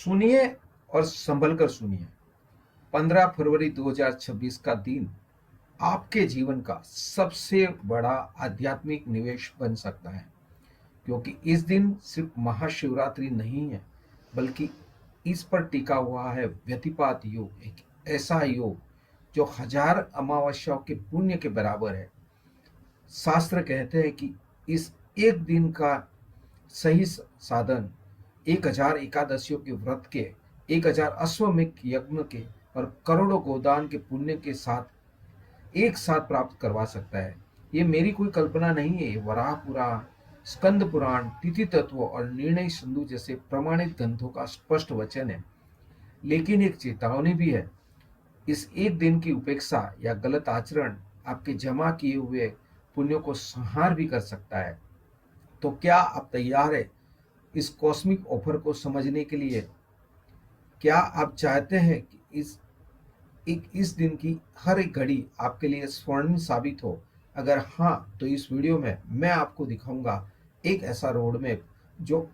सुनिए और संभल कर सुनिए। 15 फरवरी 2026 का दिन आपके जीवन का सबसे बड़ा आध्यात्मिक निवेश बन सकता है, क्योंकि इस दिन सिर्फ महाशिवरात्रि नहीं है, बल्कि इस पर टिका हुआ है व्यतिपात योग, एक ऐसा योग जो हजार अमावस्याओं के पुण्य के बराबर है। शास्त्र कहते हैं कि इस एक दिन का सही साधन 1000 एकादशियों के व्रत के, 1000 अश्वमेध यज्ञ के और करोड़ों गोदान के पुण्य के साथ एक साथ प्राप्त करवा सकता है। ये मेरी कोई कल्पना नहीं है, वराह पुराण, स्कंद पुराण, तिथि तत्व और निर्णय सिंधु जैसे प्रमाणित ग्रंथों का स्पष्ट वचन है। लेकिन एक चेतावनी भी है, इस एक दिन की उपेक्षा या गलत आचरण आपके जमा किए हुए पुण्यों को संहार भी कर सकता है। तो क्या आप तैयार है इस कॉस्मिक ऑफर को समझने के लिए? क्या आप चाहते हैं कि इस दिन की हर एक घड़ी आपके लिए स्वर्णिम साबित हो? अगर हाँ, तो इस वीडियो में मैं आपको दिखाऊंगा एक ऐसा रोड मैप जो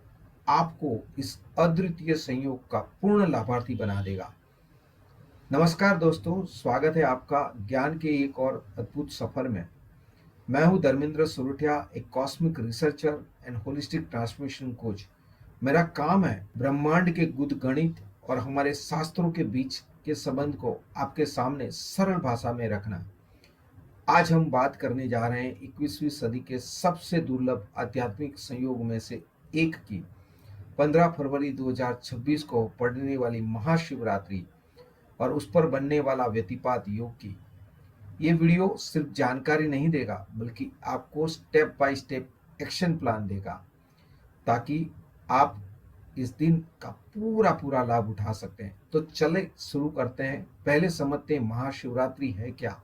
आपको इस अद्वितीय संयोग का पूर्ण लाभार्थी बना देगा। नमस्कार दोस्तों, स्वागत है आपका ज्ञान के एक और अद्भुत सफर में। मैं हूं धर्मेंद्र सुरुठिया, एक cosmic researcher and holistic transformation coach. मेरा काम है ब्रह्मांड के गुद गणित और हमारे शास्त्रों के बीच के संबंध को आपके सामने सरल भाषा में रखना। आज हम बात करने जा रहे हैं 21वीं सदी के सबसे दुर्लभ आध्यात्मिक संयोग में से एक की, 15 फरवरी 2026 को पड़ने वाली महाशिवरात्रि और उस पर बनने वाला व्यतिपात योग की। ये वीडियो सिर्फ जानकारी नहीं देगा, बल्कि आपको step by step action plan देगा, ताकि आप इस दिन का पूरा पूरा लाभ उठा सकते हैं। तो चले शुरू करते हैं। पहले समझते हैं महाशिवरात्रि है क्या।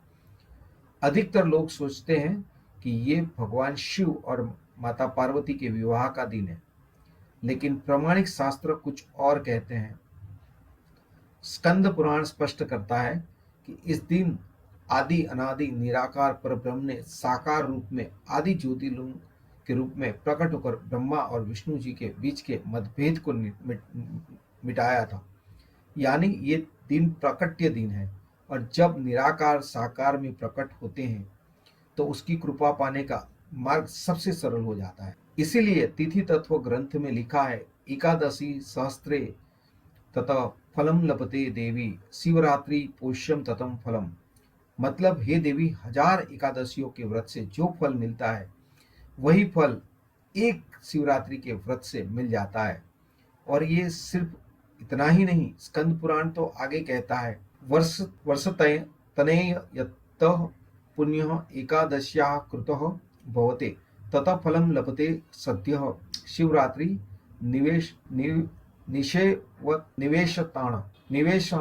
अधिकतर लोग सोचते हैं कि ये भगवान शिव और माता पार्वती के विवाह का दिन है, लेकिन प्रामाणिक शास्त्र कुछ और कहते हैं। स्कंद पुराण स्पष्ट करता है कि इस दिन आदि अनादि निराकार परब्रह्म ने साकार रूप में आदि ज्योतिर्लिंग के रूप में प्रकट होकर ब्रह्मा और विष्णु जी के बीच के मतभेद को मिटाया था। यानी ये दिन प्रकट्य दिन है, और जब निराकार साकार में प्रकट होते हैं तो उसकी कृपा पाने का मार्ग सबसे सरल हो जाता है। इसीलिए तिथि तत्व ग्रंथ में लिखा है, एकादशी सहस्त्रे ततः फलम लभते देवी शिवरात्रि पोष्यम ततम फलम। मतलब, हे देवी, 1000 एकादशियों के व्रत से जो फल मिलता है वही फल एक शिवरात्रि के व्रत से मिल जाता है। और ये सिर्फ इतना ही नहीं, स्कंद पुराण तो आगे कहता है, वर्ष तनेय यतः पुण्य एकादश्या कृतः भवते ततः फलम लभते सद्यः शिवरात्रि निवेश निवेश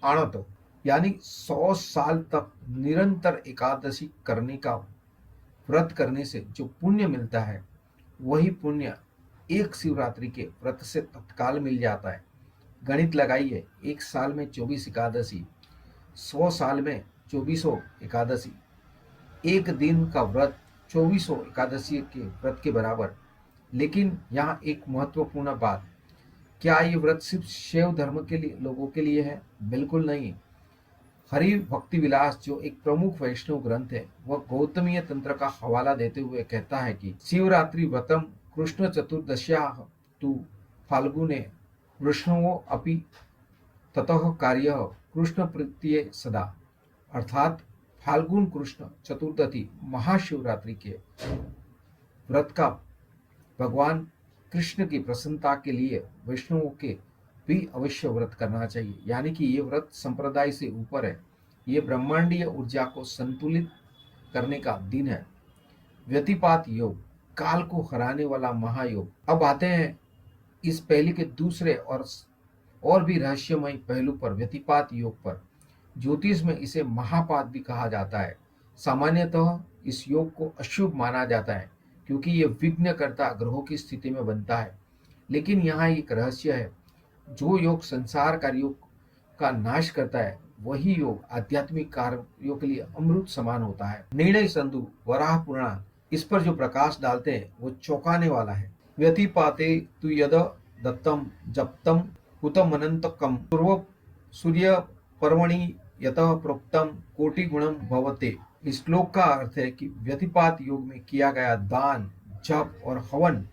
आणत। यानी 100 साल तक निरंतर एकादशी करने का व्रत करने से जो पुण्य मिलता है, वही पुण्य एक शिवरात्रि के व्रत से तत्काल मिल जाता है। गणित लगाइए, एक साल में 24 एकादशी, 100 साल में 2400 एकादशी, एक दिन का व्रत 2400 एकादशी के व्रत के बराबर। लेकिन यहाँ एक महत्वपूर्ण बात, क्या ये व्रत सिर्फ शैव धर्म के लिए लोगों के लिए है? बिल्कुल नहीं। हरि भक्ति विलास, जो एक प्रमुख वैष्णव ग्रंथ है, वह गौतमीय तंत्र का हवाला देते हुए कहता है कि शिवरात्रि व्रतम कृष्ण चतुर्दश्या तु फाल्गुने वृष्णवो अपि ततः कार्य कृष्ण प्रीत्ये सदा। अर्थात फाल्गुन कृष्ण चतुर्दशी महाशिवरात्रि के व्रत का भगवान कृष्ण की प्रसन्नता के लिए वैष्णवों के भी अवश्य व्रत करना चाहिए। यानी कि ये व्रत संप्रदाय से ऊपर है, ये ब्रह्मांडीय ऊर्जा को संतुलित करने का दिन है। व्यतिपात योग, काल को हराने वाला महायोग। अब आते हैं इस पहले के दूसरे और भी रहस्यमय पहलू पर, व्यतिपात योग पर। ज्योतिष में इसे महापात भी कहा जाता है। सामान्यतः इस योग को अशुभ माना जाता है, क्योंकि ये विघ्नकर्ता ग्रहों की स्थिति में बनता है। लेकिन यहाँ एक रहस्य है, जो योग संसार कार्यों का नाश करता है, वही योग आध्यात्मिक कार्यों के लिए अमृत समान होता है। निर्णय संधु, वराह पुराण इस पर जो प्रकाश डालते हैं वो चौंकाने वाला है। व्यतिपाते तु यद दत्तम जप्तम हुतम अनंतकम पूर्व सूर्य पर्वणि यतः प्रोक्तम कोटि गुणम भवते। इस श्लोक का अर्थ है कि व्यतिपात योग में किया गया दान, जप और हवन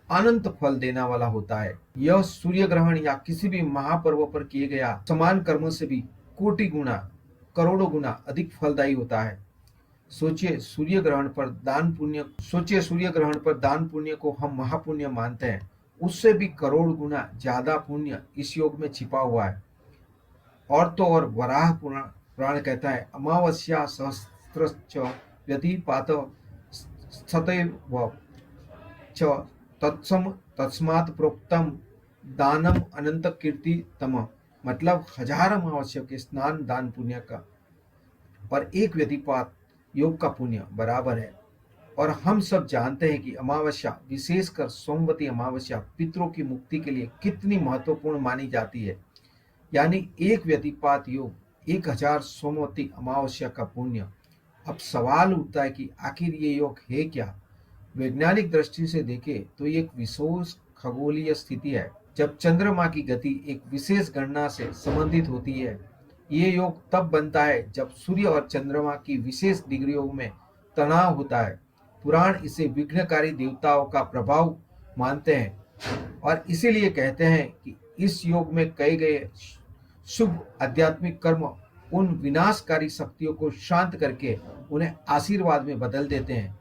अनंत फल देने वाला होता है। यह सूर्य ग्रहण या किसी भी महापर्व पर किए गया समान कर्म से भी कोटि गुना, करोड़ों गुना अधिक फलदायी होता है। सोचिए सूर्य ग्रहण पर दान पुण्य को हम महापुण्य मानते हैं, उससे भी करोड़ गुना ज्यादा पुण्य इस योग में छिपा हुआ है। और तो और वराह पुराण कहता है अमावस्या सहस्त्रश्च व्यतिपात सतैव च तस्मात् प्रोक्तम दानम अनंत कीर्ति तम। मतलब 1000 अमावस्या के स्नान दान पुण्य का और एक व्यतिपात योग का पुण्य बराबर है। और हम सब जानते हैं कि अमावस्या, विशेषकर सोमवती अमावस्या, पितरों की मुक्ति के लिए कितनी महत्वपूर्ण मानी जाती है। यानी एक व्यतिपात योग 1000 सोमवती अमावस्या का पुण्य। अब सवाल उठता है कि आखिर ये योग है क्या। वैज्ञानिक दृष्टि से देखें तो ये एक विशेष खगोलीय स्थिति है जब चंद्रमा की गति एक विशेष गणना से संबंधित होती है। ये योग तब बनता है जब सूर्य और चंद्रमा की विशेष डिग्रियों में तनाव होता है। पुराण इसे विघ्नकारी देवताओं का प्रभाव मानते हैं और इसीलिए कहते हैं कि इस योग में कहे गए शुभ आध्यात्मिक कर्म उन विनाशकारी शक्तियों को शांत करके उन्हें आशीर्वाद में बदल देते हैं।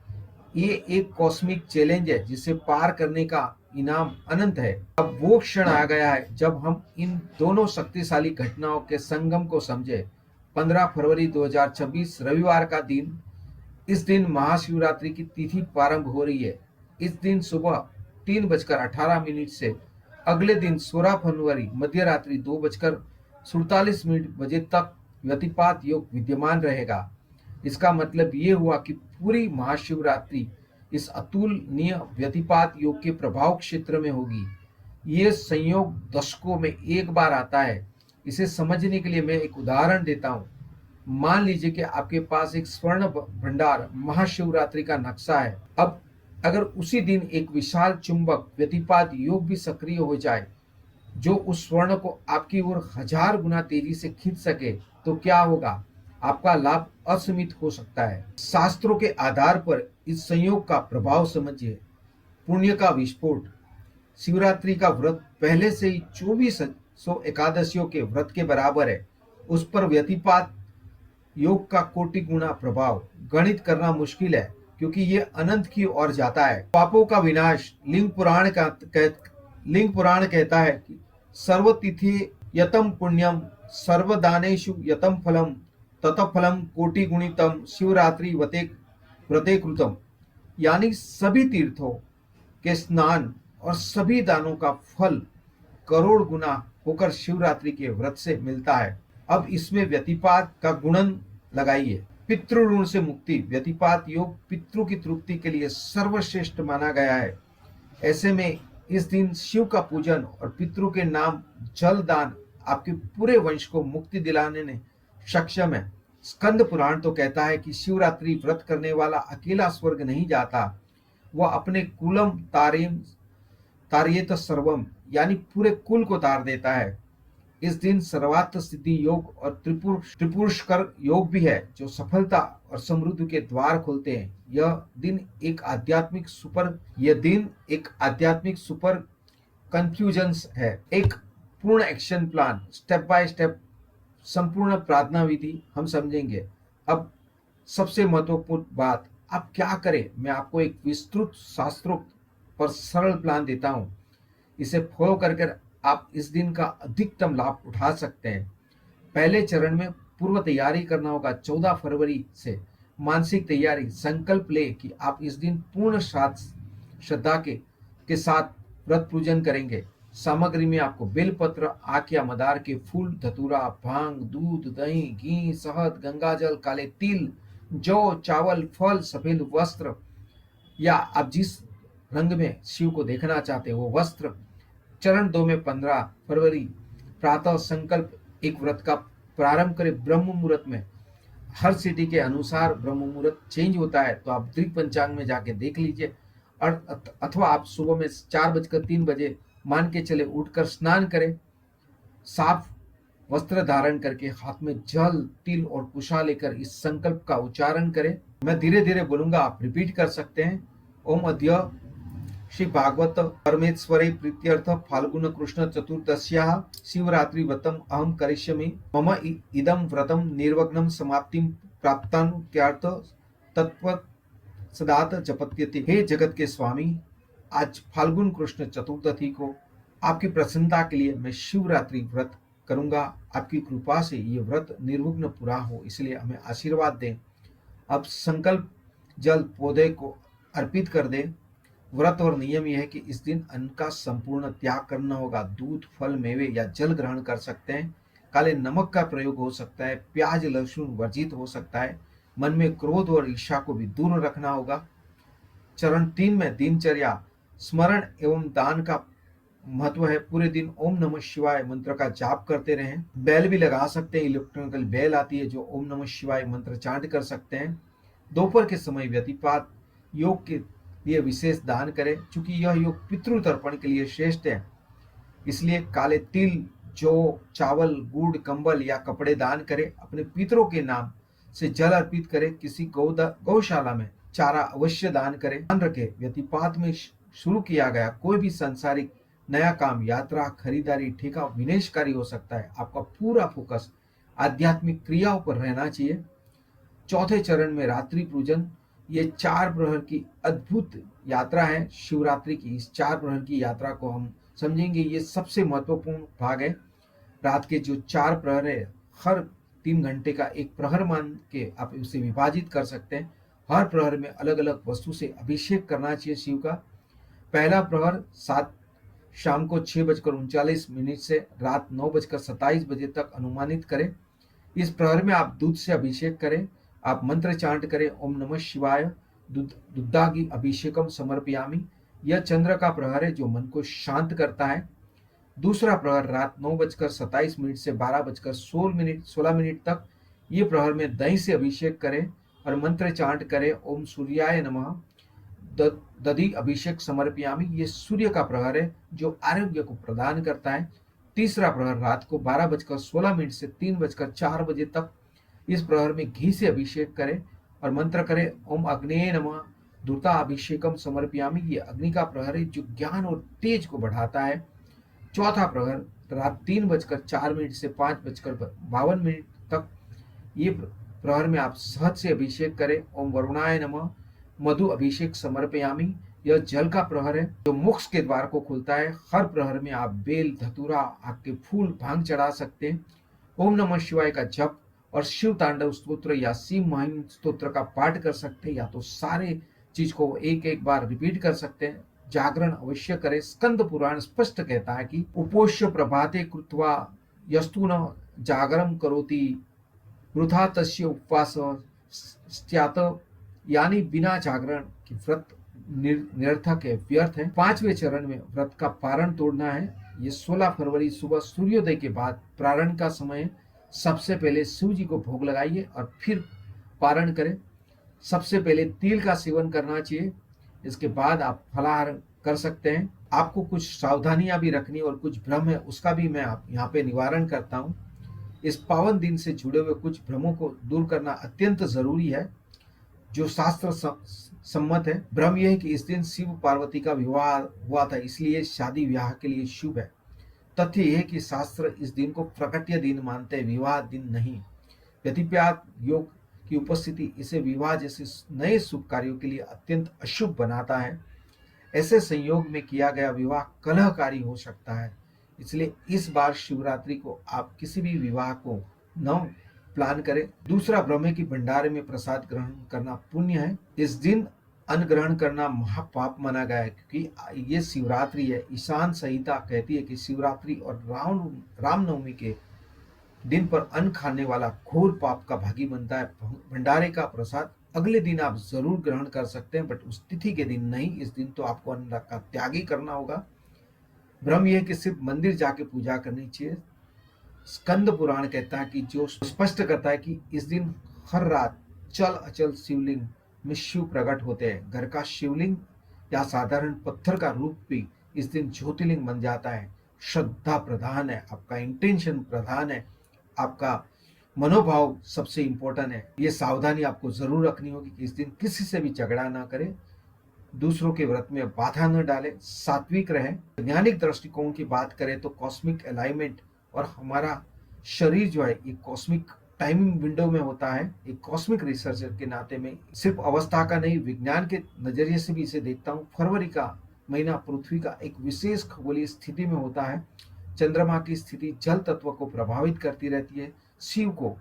ये एक कॉस्मिक चैलेंज है जिसे पार करने का इनाम अनंत है। अब वो क्षण आ गया है जब हम इन दोनों शक्तिशाली घटनाओं के संगम को समझे। 15 फरवरी 2026 रविवार का दिन, इस दिन महाशिवरात्रि की तिथि प्रारंभ हो रही है। इस दिन सुबह 3:18 से अगले दिन 16 फरवरी मध्य रात्रि 2:47 बजे तक व्यतिपात योग विद्यमान रहेगा। इसका मतलब ये हुआ कि पूरी महाशिवरात्रि इस अतुलनीय व्यतिपात योग के प्रभाव क्षेत्र में होगी। ये संयोग दशकों में एक बार आता है। इसे समझने के लिए मैं एक उदाहरण देता हूँ। मान लीजिए कि आपके पास एक स्वर्ण भंडार महाशिवरात्रि का नक्शा है। अब अगर उसी दिन एक विशाल चुंबक व्यतिपात योग भी सक्रिय हो जाए जो उस स्वर्ण को आपकी ओर 1000 गुना तेजी से खींच सके, तो क्या होगा? आपका लाभ असीमित हो सकता है। शास्त्रों के आधार पर इस संयोग का प्रभाव समझिए। पुण्य का विस्फोट। शिवरात्रि का व्रत पहले से ही 2400 एकादशियों के व्रत के बराबर है। उस पर व्यतिपात योग का कोटि गुना प्रभाव गणित करना मुश्किल है क्योंकि ये अनंत की ओर जाता है। पापों का विनाश। लिंग पुराण कहता है कि सर्वतिथि यतम पुण्यम सर्वदानेषु यतम फलम ततफलम कोटि गुणितम शिवरात्रि व्रते कृतम। यानी सभी तीर्थों के स्नान और सभी दानों का फल करोड़ गुना होकर शिवरात्रि के व्रत से मिलता है। अब इसमें व्यतिपात का गुणन लगाइए। पितृ ऋण से मुक्ति। व्यतिपात योग पितृ की तृप्ति के लिए सर्वश्रेष्ठ माना गया है। ऐसे में इस दिन शिव का पूजन और पितृ के नाम जल दान आपके पूरे वंश को मुक्ति दिलाने में सक्षम है। स्कंद पुराण तो कहता है कि शिवरात्रि व्रत करने वाला अकेला स्वर्ग नहीं जाता, वह अपने कुलम तारेत सर्वम, यानी पूरे कुल को तार देता है। इस दिन सर्वार्थ सिद्धि योग और त्रिपुरुषकर योग भी है जो सफलता और समृद्धि के द्वार खोलते हैं। यह दिन एक आध्यात्मिक सुपर कंफ्यूजन्स है। एक पूर्ण action plan, step by step संपूर्ण प्रार्थना विधि हम समझेंगे। अब सबसे महत्वपूर्ण बात, आप क्या करें? मैं आपको एक विस्तृत शास्त्रोक्त पर सरल प्लान देता हूं। इसे फॉलो करके आप इस दिन का अधिकतम लाभ उठा सकते हैं। पहले चरण में पूर्व तैयारी करना होगा। 14 फरवरी से मानसिक तैयारी, संकल्प ले कि आप इस दिन पूर्ण श्रद्धा के साथ व्रत पूजन करेंगे। सामग्री में आपको बेलपत्र, आक या मदार के फूल, धतूरा, भांग, दूध, दही, घी, शहद, गंगाजल, काले तिल, जौ, चावल, फल, सफेद वस्त्र या आप जिस रंग में शिव को देखना चाहते हैं वो वस्त्र। चरण 2 में 15 फरवरी प्रातः संकल्प एक व्रत का प्रारंभ करें ब्रह्म मुहूर्त में। हर सिटी के अनुसार ब्रह्म मुहूर्त चेंज होता है, तो आप दृक पंचांग में जाके देख लीजिए। और अथवा आप सुबह में 4:03 बजे मान के चले उठकर स्नान करें, साफ वस्त्र धारण करके हाथ में जल, तिल और कुशा लेकर इस संकल्प का उच्चारण करें। मैं धीरे धीरे बोलूंगा, आप रिपीट कर सकते हैं। ओम अद्य श्री भागवत परमेश्वरी प्रीत्यर्थ फाल्गुन कृष्ण चतुर्दश्याः शिवरात्रि व्रतम अहम करिष्यामि। मम इदम व्रतम निर्विघ्नं समाप्तिं प्राप्तानुत्यार्थ तत्व सदात जपत्यते। हे जगत के स्वामी, आज फाल्गुन कृष्ण चतुर्दशी को आपकी प्रसन्नता के लिए मैं शिवरात्रि व्रत करूंगा। आपकी कृपा से ये व्रत निर्विघ्न पूरा हो, इसलिए हमें आशीर्वाद दें। अब संकल्प जल पौधे को अर्पित कर दें। व्रत और नियम यह है कि इस दिन अन्न का संपूर्ण त्याग करना होगा। दूध, फल, मेवे या जल ग्रहण कर सकते हैं। काले नमक का प्रयोग हो सकता है। प्याज, लहसुन वर्जित हो सकता है। मन में क्रोध और ईर्ष्या को भी दूर रखना होगा। चरण 3 में दिनचर्या स्मरण एवं दान का महत्व है। पूरे दिन ओम नमः शिवाय मंत्र का जाप करते रहें। बेल भी लगा सकते हैं, इलेक्ट्रॉनिकल बेल आती है जो ओम नमः शिवाय मंत्र चांट कर सकते हैं। दोपहर के समय व्यतिपात योग के लिए विशेष दान करें। चूंकि यह योग पितृ तर्पण के लिए श्रेष्ठ है, इसलिए काले तिल, जौ, चावल, गुड़, कंबल या कपड़े दान करें। अपने पितरों के नाम से जल अर्पित करें। किसी गौशाला में चारा अवश्य दान करें। ध्यान रखें, व्यतिपात में शुरू किया गया कोई भी सांसारिक नया काम, यात्रा, खरीदारी, ठेका विनाशकारी हो सकता है। आपका पूरा फोकस आध्यात्मिक क्रियाओं पर रहना चाहिए। चौथे चरण में रात्रि पूजन, ये 4 प्रहर की अद्भुत यात्रा है। शिवरात्रि की इस 4 प्रहर की यात्रा को हम समझेंगे। ये सबसे महत्वपूर्ण भाग है। रात के जो 4 प्रहर है, हर 3 घंटे का एक प्रहर मान के आप उसे विभाजित कर सकते हैं। हर प्रहर में अलग अलग वस्तु से अभिषेक करना चाहिए शिव का। पहला प्रहर शाम को 6:39 से रात 9:27 बजे तक अनुमानित करें। इस प्रहर में आप दूध से अभिषेक करें। आप मंत्र चांट करें, ओम नमः शिवाय दुग्धागी अभिषेकम समर्पयामि। यह चंद्र का प्रहर है जो मन को शांत करता है। दूसरा प्रहर रात 9:27 से 12:16 तक। ये प्रहर में दही से अभिषेक करें और मंत्र चांट करें, ओम सूर्याय नमः दधि अभिषेक समर्पयामि। ये सूर्य का प्रहर है जो आरोग्य को प्रदान करता है। तीसरा प्रहर रात को 12:16 से 3:04 बजे तक। इस प्रहर में घी से अभिषेक करें और मंत्र करें, ओम अग्नेय नमः धूता अभिषेकम समर्पयामि। ये अग्नि का प्रहर है जो ज्ञान और तेज को बढ़ाता है। चौथा प्रहर रात 3:04 से 5:52 तक। ये प्रहर में आप शहद से अभिषेक करें, ओम वरुणाय नमः मधु अभिषेक समर्पयामि। यह जल का प्रहर है जो मोक्ष के द्वार को खुलता है। हर प्रहर में आप बेल, धतूरा, आग के फूल, भांग चढ़ा सकते हैं। ओम नमः शिवाय का जप और शिव तांडव स्तोत्र या शिव महिम स्तोत्र का पाठ कर सकते हैं, या तो सारे चीज को एक एक बार रिपीट कर सकते हैं। जागरण अवश्य करें। स्कंद पुराण स्पष्ट कहता है कि उपोष्य प्रभाते कृत्वा यस्तु न जागरम करोति वृथा तस्य उपवास स्यात्। यानी बिना जागरण की व्रत निरर्थक है, व्यर्थ है। 5वें चरण में व्रत का पारण तोड़ना है। ये 16 फरवरी सुबह सूर्योदय के बाद पारण का समय। सबसे पहले शिव जी को भोग लगाइए और फिर पारण करें। सबसे पहले तिल का सेवन करना चाहिए, इसके बाद आप फलाहार कर सकते हैं। आपको कुछ सावधानियां भी रखनी और कुछ भ्रम है उसका भी मैं यहाँ पे निवारण करता हूँ। इस पावन दिन से जुड़े हुए कुछ भ्रमों को दूर करना अत्यंत जरूरी है जो शास्त्र सम्मत है। भ्रम यह है कि इस दिन शिव पार्वती का विवाह हुआ था, इसलिए शादी विवाह के लिए शुभ है। तथ्य यह है कि शास्त्र इस दिन को प्रकट्य दिन मानते हैं, विवाह दिन नहीं। व्यतिपात योग की उपस्थिति इसे विवाह जैसे नए शुभ कार्यों के लिए अत्यंत अशुभ बनाता है। ऐसे संयोग में किया गया विवाह कलहकारी हो सकता है, इसलिए इस बार शिवरात्रि को आप किसी भी विवाह को न प्लान करें। दूसरा, ब्रह्मे की भंडारे में प्रसाद ग्रहण करना पुण्य है। इस दिन अन्न ग्रहण करना महापाप माना गया है क्योंकि ये शिवरात्रि है। ईशान संहिता कहती है कि शिवरात्रि और रामनवमी के दिन पर अन्न खाने वाला घोर पाप का भागी बनता है। भंडारे का प्रसाद अगले दिन आप जरूर ग्रहण कर सकते हैं, बट उस तिथि के दिन नहीं। इस दिन तो आपको अन्न का त्याग ही करना होगा। भ्रम यह कि सिर्फ मंदिर जाके पूजा करनी चाहिए। स्कंद पुराण कहता है कि जो स्पष्ट करता है कि इस दिन हर रात चल अचल शिवलिंग में शिव प्रकट होते हैं। घर का शिवलिंग या साधारण पत्थर का रूप भी इस दिन ज्योतिर्लिंग बन जाता है। श्रद्धा प्रधान है, आपका इंटेंशन प्रधान है, आपका मनोभाव सबसे इंपॉर्टेंट है। ये सावधानी आपको जरूर रखनी होगी कि इस दिन किसी से भी झगड़ा ना करें, दूसरों के व्रत में बाधा न डालें, सात्विक रहें। वैज्ञानिक दृष्टिकोण की बात करें तो कॉस्मिक अलाइनमेंट और हमारा शरीर जो है ये कॉस्मिक टाइमिंग विंडो में होता है। एक कॉस्मिक रिसर्चर के नाते में सिर्फ अवस्था का नहीं, विज्ञान के नजरिए से भी इसे देखता हूँ। फरवरी का महीना पृथ्वी का एक विशेष खगोलीय स्थिति में होता है। चंद्रमा की स्थिति जल तत्व को प्रभावित करती रहती है। शिव को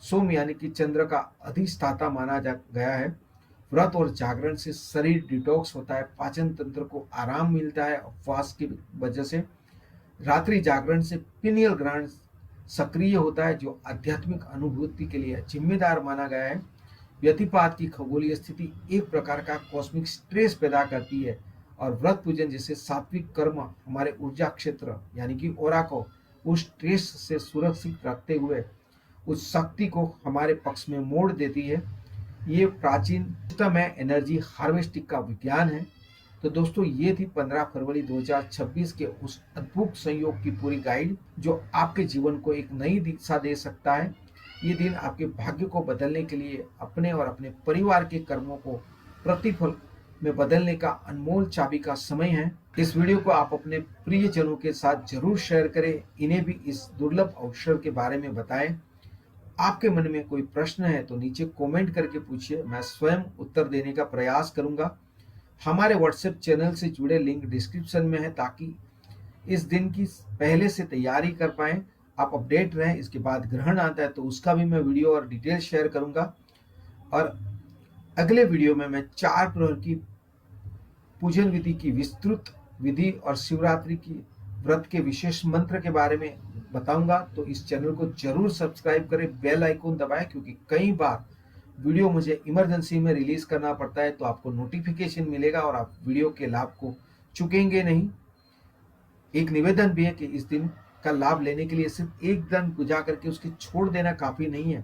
सोम यानी कि चंद्र का अधिष्ठाता माना गया है। व्रत और जागरण से शरीर डिटॉक्स होता है, पाचन तंत्र को आराम मिलता है उपवास की वजह से। रात्रि जागरण से पिनियल ग्लैंड सक्रिय होता है जो आध्यात्मिक अनुभूति के लिए जिम्मेदार माना गया है। व्यतिपात की खगोलीय स्थिति एक प्रकार का कॉस्मिक स्ट्रेस पैदा करती है और व्रत पूजन जैसे सात्विक कर्म हमारे ऊर्जा क्षेत्र यानी कि ओरा को उस स्ट्रेस से सुरक्षित रखते हुए उस शक्ति को हमारे पक्ष में मोड़ देती है। ये प्राचीन सिस्टम है, एनर्जी हार्वेस्टिंग का विज्ञान है। तो दोस्तों ये थी 15 फरवरी 2026 के उस अद्भुत संयोग की पूरी गाइड जो आपके जीवन को एक नई दिशा दे सकता है। ये दिन आपके भाग्य को बदलने के लिए अपने और अपने परिवार के कर्मों को प्रतिफल में बदलने का अनमोल चाबी का समय है। इस वीडियो को आप अपने प्रियजनों के साथ जरूर शेयर करें, इन्हें भी इस दुर्लभ अवसर के बारे में बताएं। आपके मन में कोई प्रश्न है तो नीचे कमेंट करके पूछिए, मैं स्वयं उत्तर देने का प्रयास करूंगा। हमारे व्हाट्सएप चैनल से जुड़े लिंक डिस्क्रिप्शन में है ताकि इस दिन की पहले से तैयारी कर पाएं, आप अपडेट रहें। इसके बाद ग्रहण आता है तो उसका भी मैं वीडियो और डिटेल शेयर करूंगा। और अगले वीडियो में मैं 4 प्रहर की पूजन विधि की विस्तृत विधि और शिवरात्रि की व्रत के विशेष मंत्र के बारे में बताऊंगा। तो इस चैनल को जरूर सब्सक्राइब करें, बेल आइकन दबाएं, क्योंकि कई बार वीडियो मुझे इमरजेंसी में रिलीज करना पड़ता है तो आपको नोटिफिकेशन मिलेगा और आप वीडियो के लाभ को चुकेंगे नहीं। एक निवेदन भी है कि इस दिन का लाभ लेने के लिए सिर्फ एक दिन पूजा करके उसके छोड़ देना काफी नहीं है।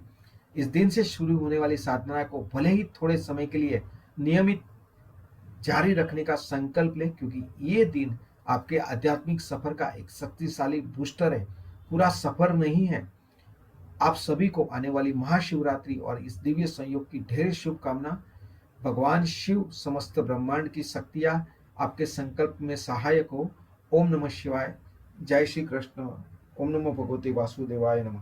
इस दिन से शुरू होने वाली साधना को भले ही थोड़े समय के लिए नियमित जारी रखने का संकल्प लें, क्योंकि ये दिन आपके आध्यात्मिक सफर का एक शक्तिशाली बूस्टर है, पूरा सफर नहीं है। आप सभी को आने वाली महाशिवरात्रि और इस दिव्य संयोग की ढेर शुभकामना। भगवान शिव समस्त ब्रह्मांड की शक्तियां आपके संकल्प में सहायक हो। ओम नमः शिवाय। जय श्री कृष्ण। ओम नमो भगवते वासुदेवाय नमः।